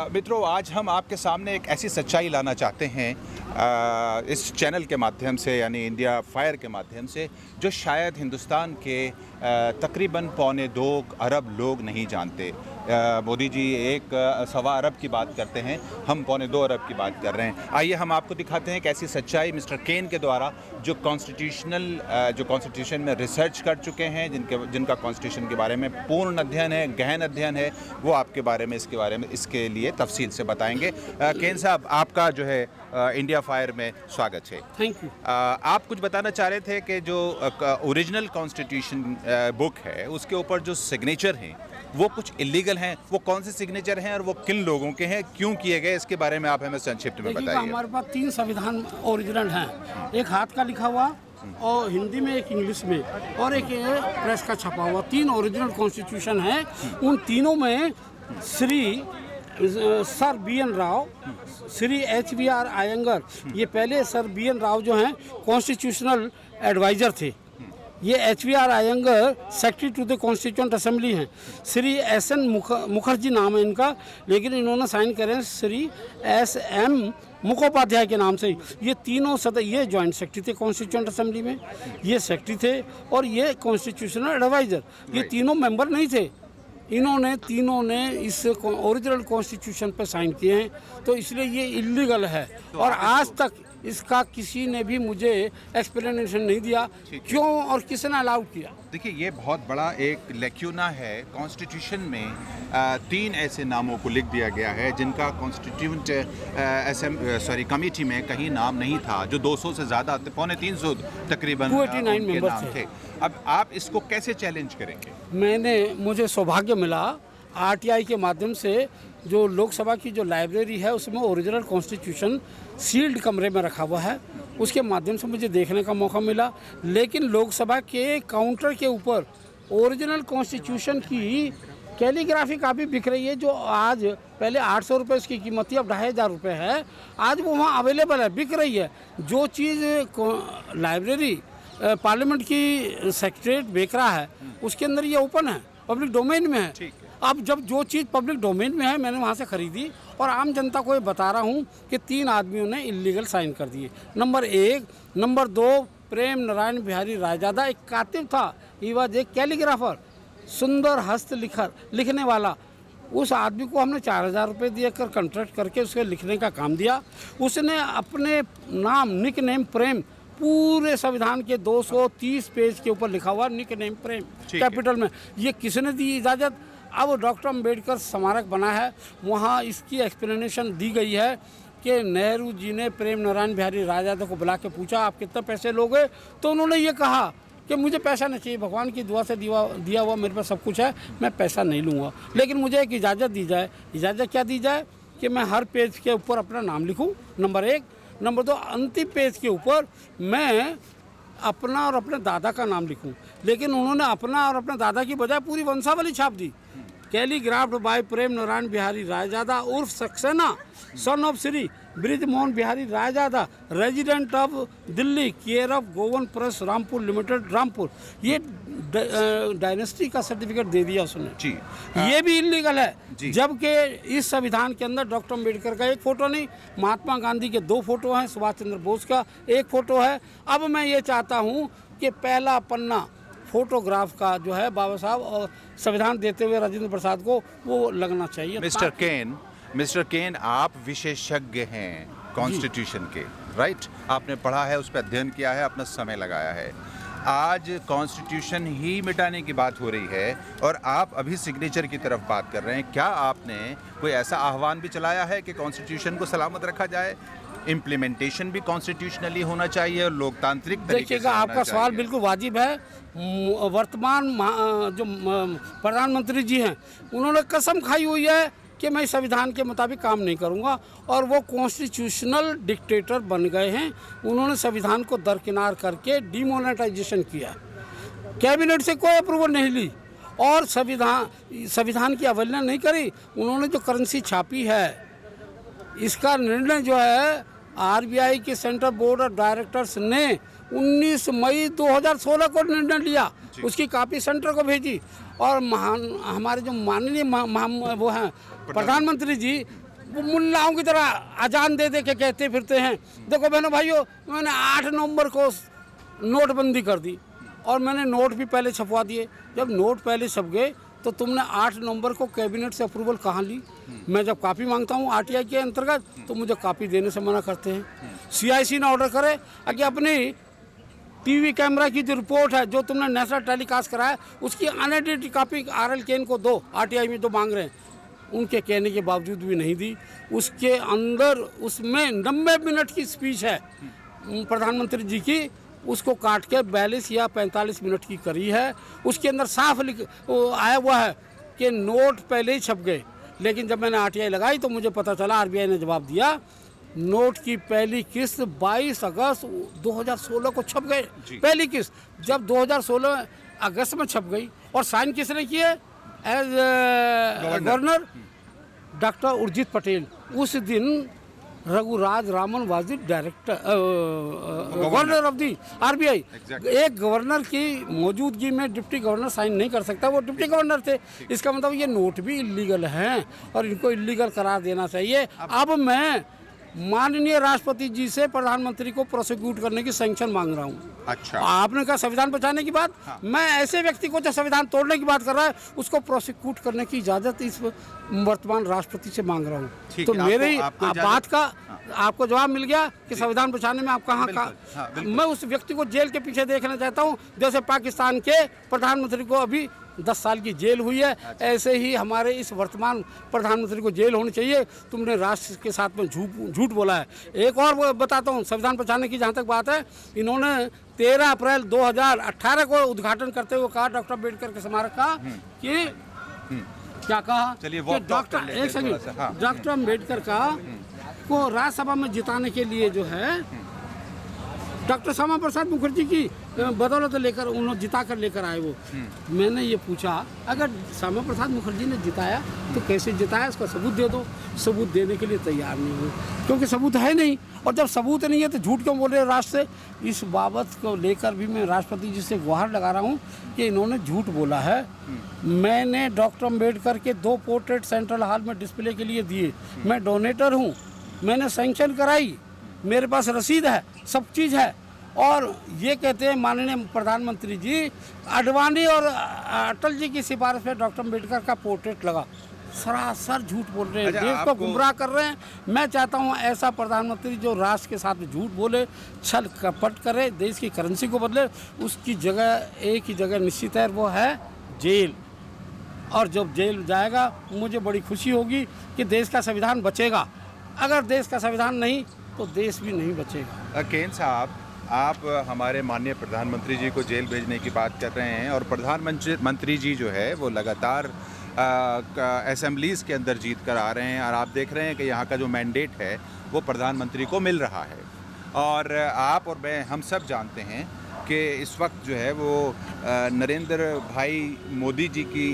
मित्रों, आज हम आपके सामने एक ऐसी सच्चाई लाना चाहते हैं इस चैनल के माध्यम से, यानी इंडिया फायर के माध्यम से, जो शायद हिंदुस्तान के तकरीबन 1.25 अरब लोग नहीं जानते। मोदी जी 1.25 अरब की बात करते हैं, हम 1.25 अरब की बात कर रहे हैं। आइए हम आपको दिखाते हैं एक ऐसी सच्चाई मिस्टर केन के द्वारा, जो कॉन्स्टिट्यूशन में रिसर्च कर चुके हैं, जिनका कॉन्स्टिट्यूशन के बारे में पूर्ण अध्ययन है, गहन अध्ययन है। वो आपके बारे में इसके लिए तफसील से बताएंगे। केन साहब, आपका जो है इंडिया फायर में स्वागत है। Thank you. आप कुछ बताना चाह रहे थे कि जो ओरिजिनल कॉन्स्टिट्यूशन बुक है, उसके ऊपर जो सिग्नेचर हैं वो कुछ इलीगल हैं। वो कौन से सिग्नेचर हैं और वो किन लोगों के हैं, क्यों किए गए, इसके बारे में आप हमें संक्षिप्त में बताइए। हमारे पास 3 संविधान ओरिजिनल हैं, एक हाथ का लिखा हुआ और हिंदी में, एक इंग्लिश में और एक प्रेस का छपा हुआ। 3 ओरिजिनल कॉन्स्टिट्यूशन हैं। उन तीनों में Shri sir BN Rao, Shri HVR Iyengar, ये पहले सर BN राव जो हैं कॉन्स्टिट्यूशनल एडवाइज़र थे। ये HVR Iyengar secretary to the constituent assembly हैं। श्री SN मुखर्जी नाम है इनका, लेकिन इन्होंने साइन करे हैं श्री SM मुखोपाध्याय के नाम से। ये तीनों ये जॉइंट सेक्रेटरी थे कॉन्स्टिट्यूएंट असेंबली में, ये सेक्रेटरी थे और ये कॉन्स्टिट्यूशनल एडवाइज़र। ये तीनों मेंबर नहीं थे। इन्होंने तीनों ने इस ओरिजिनल कॉन्स्टिट्यूशन पर साइन किए हैं, तो इसलिए ये इलीगल है। और आज तक इसका किसी ने भी मुझे एक्सप्लेनेशन नहीं दिया क्यों और किसने अलाउ किया। देखिए, ये बहुत बड़ा एक लेक्यूना है कॉन्स्टिट्यूशन में। 3 ऐसे नामों को लिख दिया गया है जिनका कॉन्स्टिट्यूंट कमेटी में कहीं नाम नहीं था, जो 200 से ज़्यादा, 350 तकरीबन 289 मेंबर थे। अब आप इसको कैसे चैलेंज करेंगे? मुझे सौभाग्य मिला RTI के माध्यम से, जो लोकसभा की जो लाइब्रेरी है उसमें ओरिजिनल कॉन्स्टिट्यूशन सील्ड कमरे में रखा हुआ है, उसके माध्यम से मुझे देखने का मौका मिला। लेकिन लोकसभा के काउंटर के ऊपर ओरिजिनल कॉन्स्टिट्यूशन की कैलीग्राफी काफ़ी बिक रही है, जो आज पहले 800 रुपये इसकी कीमत थी, अब 2500 रुपये है। आज वो वहाँ अवेलेबल है, बिक रही है। जो चीज़ लाइब्रेरी पार्लियामेंट की सेक्रेटरीट बेच रहा है, उसके अंदर ये ओपन है, पब्लिक डोमेन में है। अब जब जो चीज़ पब्लिक डोमेन में है, मैंने वहाँ से ख़रीदी और आम जनता को ये बता रहा हूँ कि 3 आदमियों ने इलीगल साइन कर दिए। नंबर 1। नंबर 2, प्रेम नारायण बिहारी रायजादा एक कातिब था, ही वॉज एक कैलीग्राफर, सुंदर हस्त लिखने वाला। उस आदमी को हमने 4000 रुपये देकर कॉन्ट्रैक्ट करके उसके लिखने का काम दिया। उसने अपने नाम, निक नेम प्रेम, पूरे संविधान के 230 पेज के ऊपर लिखा हुआ निक नेम प्रेम कैपिटल में। ये किसने दी इजाज़त? अब डॉक्टर अम्बेडकर स्मारक बना है, वहाँ इसकी एक्सप्लेनेशन दी गई है कि नेहरू जी ने प्रेम नारायण बिहारी रायजादा को बुला के पूछा, आप कितना पैसे लोगे? तो उन्होंने ये कहा कि मुझे पैसा नहीं चाहिए, भगवान की दुआ से दिया हुआ मेरे पास सब कुछ है, मैं पैसा नहीं लूँगा, लेकिन मुझे एक इजाज़त दी जाए। इजाज़त क्या दी जाए? कि मैं हर पेज के ऊपर अपना नाम लिखूँ, नंबर 1। नंबर 2, अंतिम पेज के ऊपर मैं अपना और अपने दादा का नाम लिखूं। लेकिन उन्होंने अपना और अपने दादा की बजाय पूरी वंशावली छाप दी। कैलीग्राफ्ड बाय प्रेम नारायण बिहारी रायजादा उर्फ Saxena, son of Shri bridge Mohan Bihari Raizada, resident of Delhi, care of Goan press Rampur limited, Rampur. ये डायनेस्टी का सर्टिफिकेट दे दिया उसने जी। ये भी इलीगल है, जबकि इस संविधान के अंदर डॉक्टर अम्बेडकर का एक फ़ोटो नहीं, महात्मा गांधी के 2 फोटो हैं, सुभाष चंद्र बोस का 1 फोटो है। अब मैं ये चाहता हूँ कि पहला पन्ना फोटोग्राफ का जो है बाबा साहब और संविधान देते हुए राजेंद्र प्रसाद को, वो लगना चाहिए। मिस्टर केन, आप विशेषज्ञ हैं कॉन्स्टिट्यूशन के, राइट? आपने पढ़ा है, उस पर अध्ययन किया है, अपना समय लगाया है। आज कॉन्स्टिट्यूशन ही मिटाने की बात हो रही है और आप अभी सिग्नेचर की तरफ बात कर रहे हैं। क्या आपने कोई ऐसा आह्वान भी चलाया है कि कॉन्स्टिट्यूशन को सलामत रखा जाए? इम्प्लीमेंटेशन भी कॉन्स्टिट्यूशनली होना चाहिए और लोकतांत्रिक तरीके से। देखिएगा, आपका सवाल बिल्कुल वाजिब है। वर्तमान जो प्रधानमंत्री जी हैं, उन्होंने कसम खाई हुई है कि मैं संविधान के मुताबिक काम नहीं करूंगा, और वो कॉन्स्टिट्यूशनल डिक्टेटर बन गए हैं। उन्होंने संविधान को दरकिनार करके डिमोनेटाइजेशन किया, कैबिनेट से कोई अप्रूवल नहीं ली और संविधान की अवहेलना नहीं करी। उन्होंने जो करेंसी छापी है, इसका निर्णय जो है RBI के सेंट्रल बोर्ड ऑफ डायरेक्टर्स ने 19 मई 2016 को निर्णय लिया, उसकी कॉपी सेंटर को भेजी और हमारे जो माननीय वो हैं प्रधानमंत्री जी वो मुल्लाओं की तरह अजान दे दे के कहते फिरते हैं। देखो बहनों भाइयों, मैंने 8 नवंबर को नोटबंदी कर दी और मैंने नोट भी पहले छपवा दिए। जब नोट पहले छप गए तो तुमने 8 नवंबर को कैबिनेट से अप्रूवल कहाँ ली? मैं जब कॉपी मांगता हूँ आरटीआई के अंतर्गत तो मुझे कॉपी देने से मना करते हैं। सीआईसी ने ऑर्डर करे कि अपनी टीवी कैमरा की जो रिपोर्ट है जो तुमने नेशनल टेलीकास्ट कराया उसकी अनएडिटेड कॉपी आरएल केन को दो, आरटीआई में जो मांग रहे हैं। उनके कहने के बावजूद भी नहीं दी। उसके अंदर उसमें 90 मिनट की स्पीच है प्रधानमंत्री जी की, उसको काट के 42 या 45 मिनट की करी है। उसके अंदर साफ आया हुआ है कि नोट पहले ही छप गए। लेकिन जब मैंने आरटीआई लगाई तो मुझे पता चला, आरबीआई ने जवाब दिया, नोट की पहली किस्त 22 अगस्त 2016 को छप गए। पहली किस्त जब 2016 अगस्त में छप गई और साइन किसने किए? As governor doctor Urjit Patel. उस दिन Raghuraj Raman was the director governor of the RBI. एक गवर्नर की मौजूदगी में डिप्टी गवर्नर साइन नहीं कर सकता, वो डिप्टी गवर्नर थे। इसका मतलब ये नोट भी इलीगल हैं और इनको इलीगल करार देना चाहिए। अब मैं माननीय राष्ट्रपति जी से प्रधानमंत्री को प्रोसिक्यूट करने की सैंक्शन मांग रहा हूँ। अच्छा, आपने कहा संविधान बचाने की बात। हाँ। मैं ऐसे व्यक्ति को जो संविधान तोड़ने की बात कर रहा है उसको प्रोसिक्यूट करने की इजाजत इस वर्तमान राष्ट्रपति से मांग रहा हूँ। तो मेरी बात का आपको जवाब मिल गया कि संविधान बचाने में आप कहाँ का। मैं उस व्यक्ति को जेल के पीछे देखना चाहता हूँ जैसे पाकिस्तान के प्रधानमंत्री को अभी 10 साल की जेल हुई है। ऐसे ही हमारे इस वर्तमान प्रधानमंत्री को जेल होनी चाहिए। तुमने राष्ट्र के साथ में झूठ बोला है। एक और बताता हूँ संविधान बचाने की जहाँ तक बात है, इन्होंने 13 अप्रैल 2018 को उद्घाटन करते हुए कहा डॉक्टर अम्बेडकर के स्मारक का कि क्या कहा? चलिए वो डॉक्टर एक सेकंड, डॉक्टर अम्बेडकर का को राज्यसभा में जिताने के लिए जो है डॉक्टर श्यामा प्रसाद मुखर्जी की बदौलत लेकर उन्होंने जिता कर लेकर आए वो। मैंने ये पूछा अगर श्यामा प्रसाद मुखर्जी ने जिताया तो कैसे जिताया, इसका सबूत दे दो। सबूत देने के लिए तैयार नहीं हुए क्योंकि सबूत है नहीं, और जब सबूत नहीं है तो झूठ क्यों बोल रहे राष्ट्र से। इस बाबत को लेकर भी मैं राष्ट्रपति जी से गुहार लगा रहा हूँ कि इन्होंने झूठ बोला है। मैंने डॉक्टर अम्बेडकर के 2 पोर्ट्रेट सेंट्रल हॉल में डिस्प्ले के लिए दिए। मैं डोनेटर हूँ, मैंने सैंक्शन कराई, मेरे पास रसीद है, सब चीज़ है। और ये कहते हैं माननीय प्रधानमंत्री जी अडवाणी और अटल जी की सिफारिश पे डॉक्टर अम्बेडकर का पोर्ट्रेट लगा। सरासर झूठ बोल रहे हैं, देश को गुमराह कर रहे हैं। मैं चाहता हूँ ऐसा प्रधानमंत्री जो राष्ट्र के साथ झूठ बोले, छल कपट करे, देश की करेंसी को बदले, उसकी जगह एक ही जगह निश्चित है, वो है जेल। और जब जेल जाएगा मुझे बड़ी खुशी होगी कि देश का संविधान बचेगा। अगर देश का संविधान नहीं तो देश भी नहीं बचेगा। केन साहब, आप हमारे माननीय प्रधानमंत्री जी को जेल भेजने की बात कर रहे हैं और प्रधानमंत्री जी जो है वो लगातार असेंबलीज़ के अंदर जीत कर आ रहे हैं और आप देख रहे हैं कि यहाँ का जो मैंडेट है वो प्रधानमंत्री को मिल रहा है। और आप और मैं हम सब जानते हैं कि इस वक्त जो है वो नरेंद्र भाई मोदी जी की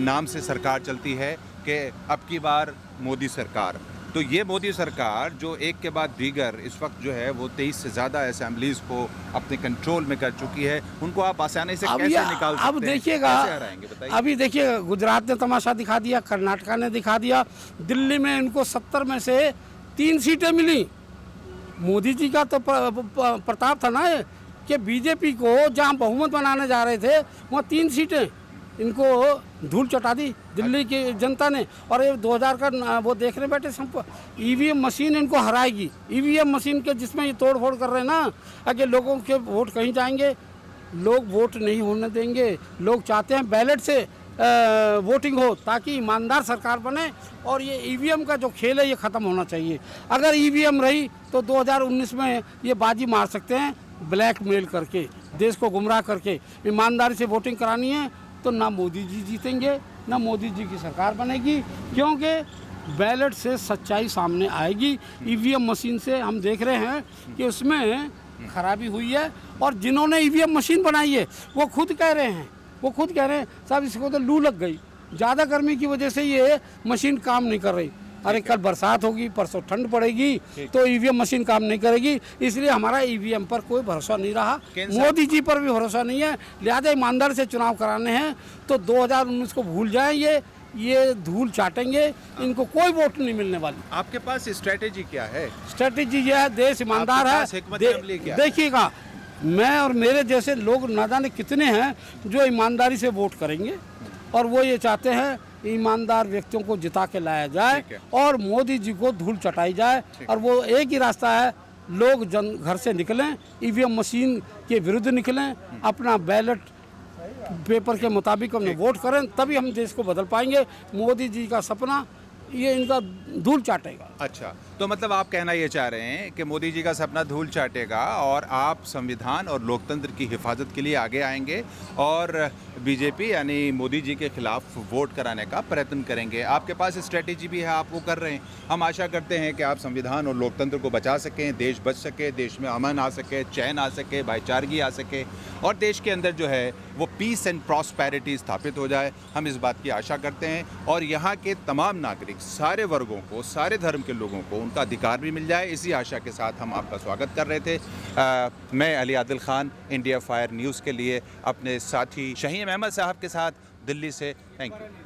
नाम से सरकार चलती है कि अब की बार मोदी सरकार। तो ये मोदी सरकार जो एक के बाद दीगर इस वक्त जो है वो 23 से ज़्यादा असेंबलीज़ को अपने कंट्रोल में कर चुकी है, उनको आप आसानी से कैसे निकाल सकते हैं? अब देखिएगा, अभी देखिए गुजरात ने तमाशा दिखा दिया, कर्नाटका ने दिखा दिया, दिल्ली में इनको 70 में से 3 सीटें मिली। मोदी जी का तो प्रताप था ना कि बीजेपी को जहाँ बहुमत बनाने जा रहे थे वहाँ 3 सीटें इनको धूल चटा दी दिल्ली की जनता ने। और ये 2000 का वो देखने बैठे सब ईवीएम मशीन इनको हराएगी। ईवीएम मशीन के जिसमें ये तोड़ फोड़ कर रहे हैं ना, अगर लोगों के वोट कहीं जाएंगे, लोग वोट नहीं होने देंगे। लोग चाहते हैं बैलेट से वोटिंग हो ताकि ईमानदार सरकार बने। और ये ईवीएम का जो खेल है ये ख़त्म होना चाहिए। अगर ईवीएम रही तो 2019 में ये बाजी मार सकते हैं, ब्लैकमेल करके, देश को गुमराह करके। ईमानदारी से वोटिंग करानी है तो ना मोदी जी जीतेंगे ना मोदी जी की सरकार बनेगी, क्योंकि बैलेट से सच्चाई सामने आएगी। ईवीएम मशीन से हम देख रहे हैं कि उसमें खराबी हुई है। और जिन्होंने ईवीएम मशीन बनाई है वो खुद कह रहे हैं साहब इसको तो लू लग गई, ज़्यादा गर्मी की वजह से ये मशीन काम नहीं कर रही। अरे कल बरसात होगी, परसों ठंड पड़ेगी तो ईवीएम मशीन काम नहीं करेगी। इसलिए हमारा ईवीएम पर कोई भरोसा नहीं रहा, मोदी जी पर भी भरोसा नहीं है। लिहाजा ईमानदारी से चुनाव कराने हैं तो 2019 को भूल जाएं। ये ये धूल चाटेंगे, इनको कोई वोट नहीं मिलने वाली। आपके पास स्ट्रेटेजी क्या है? स्ट्रेटेजी ये है, देश ईमानदार आपके है। पास हिकमत अमली क्या है? देखिएगा, मैं और मेरे जैसे लोग ना जाने कितने हैं जो ईमानदारी से वोट करेंगे, और वो ये चाहते हैं ईमानदार व्यक्तियों को जिता के लाया जाए ठीक है। और मोदी जी को धूल चटाई जाए। और वो एक ही रास्ता है, लोग घर से निकलें, ईवीएम मशीन के विरुद्ध निकलें, अपना बैलेट पेपर के मुताबिक हमने वोट करें, तभी हम देश को बदल पाएंगे। मोदी जी का सपना ये इनका धूल चाटेगा। अच्छा, तो मतलब आप कहना ये चाह रहे हैं कि मोदी जी का सपना धूल चाटेगा और आप संविधान और लोकतंत्र की हिफाजत के लिए आगे आएंगे और बीजेपी यानी मोदी जी के खिलाफ वोट कराने का प्रयत्न करेंगे। आपके पास स्ट्रेटेजी भी है, आप वो कर रहे हैं। हम आशा करते हैं कि आप संविधान और लोकतंत्र को बचा सकें, देश बच सके, देश में अमन आ सके, चैन आ सके, भाईचारगी आ सके और देश के अंदर जो है वो पीस एंड प्रॉस्पेरिटी स्थापित हो जाए। हम इस बात की आशा करते हैं और यहाँ के तमाम नागरिक, सारे वर्गों को, सारे धर्म के लोगों को उनका अधिकार भी मिल जाए, इसी आशा के साथ हम आपका स्वागत कर रहे थे। मैं Ali Adil Khan, India fire news के लिए अपने साथी शहीम अहमद साहब के साथ दिल्ली से। Thank you.